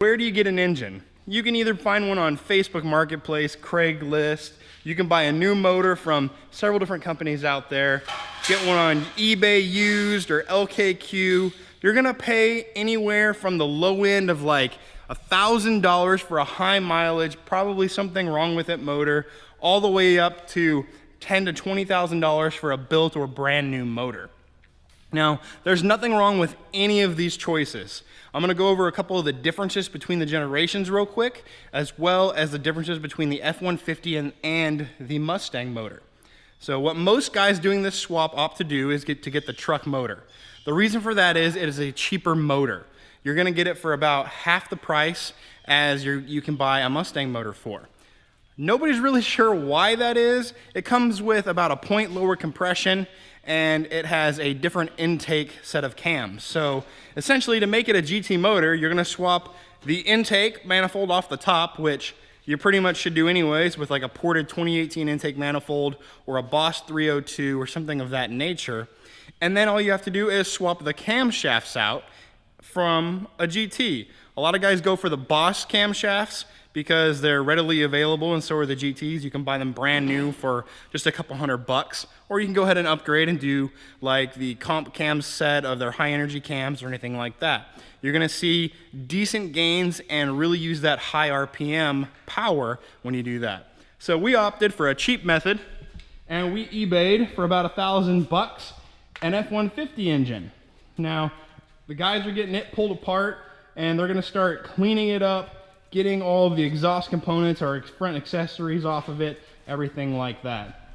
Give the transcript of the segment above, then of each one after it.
Where do you get an engine? You can either find one on Facebook Marketplace, Craigslist. You can buy a new motor from several different companies out there. Get one on eBay used or LKQ. You're gonna pay anywhere from the low end of like $1,000 for a high mileage, probably something wrong with it motor, all the way up to $10,000 to $20,000 for a built or brand new motor. Now, there's nothing wrong with any of these choices. I'm gonna go over a couple of the differences between the generations real quick, as well as the differences between the F-150 and the Mustang motor. So what most guys doing this swap opt to do is get the truck motor. The reason for that is it is a cheaper motor. You're gonna get it for about half the price as you can buy a Mustang motor for. Nobody's really sure why that is. It comes with about a point lower compression, and it has a different intake set of cams. So essentially, to make it a GT motor, you're gonna swap the intake manifold off the top, which you pretty much should do anyways with like a ported 2018 intake manifold or a Boss 302 or something of that nature. And then all you have to do is swap the camshafts out from a GT. A lot of guys go for the Boss camshafts because they're readily available, and so are the GTs. You can buy them brand new for just a couple $100, or you can go ahead and upgrade and do like the comp cam set of their high energy cams or anything like that. You're gonna see decent gains and really use that high RPM power when you do that. So we opted for a cheap method, and we eBayed for about $1,000 an F-150 engine. Now, the guys are getting it pulled apart, and they're gonna start cleaning it up, getting all of the exhaust components or front accessories off of it, everything like that.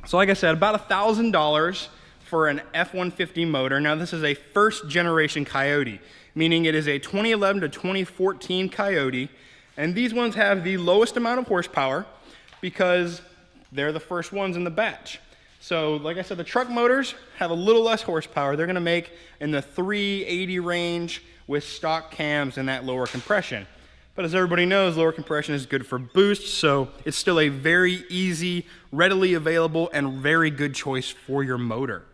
So like I said, about $1,000 for an F-150 motor. Now this is a first generation Coyote, meaning it is a 2011 to 2014 Coyote, and these ones have the lowest amount of horsepower because they're the first ones in the batch. So like I said, the truck motors have a little less horsepower. They're gonna make in the 380 range with stock cams and that lower compression. But as everybody knows, lower compression is good for boost, so it's still a very easy, readily available, and very good choice for your motor.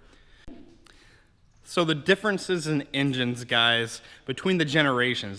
So the differences in engines, guys, between the generations.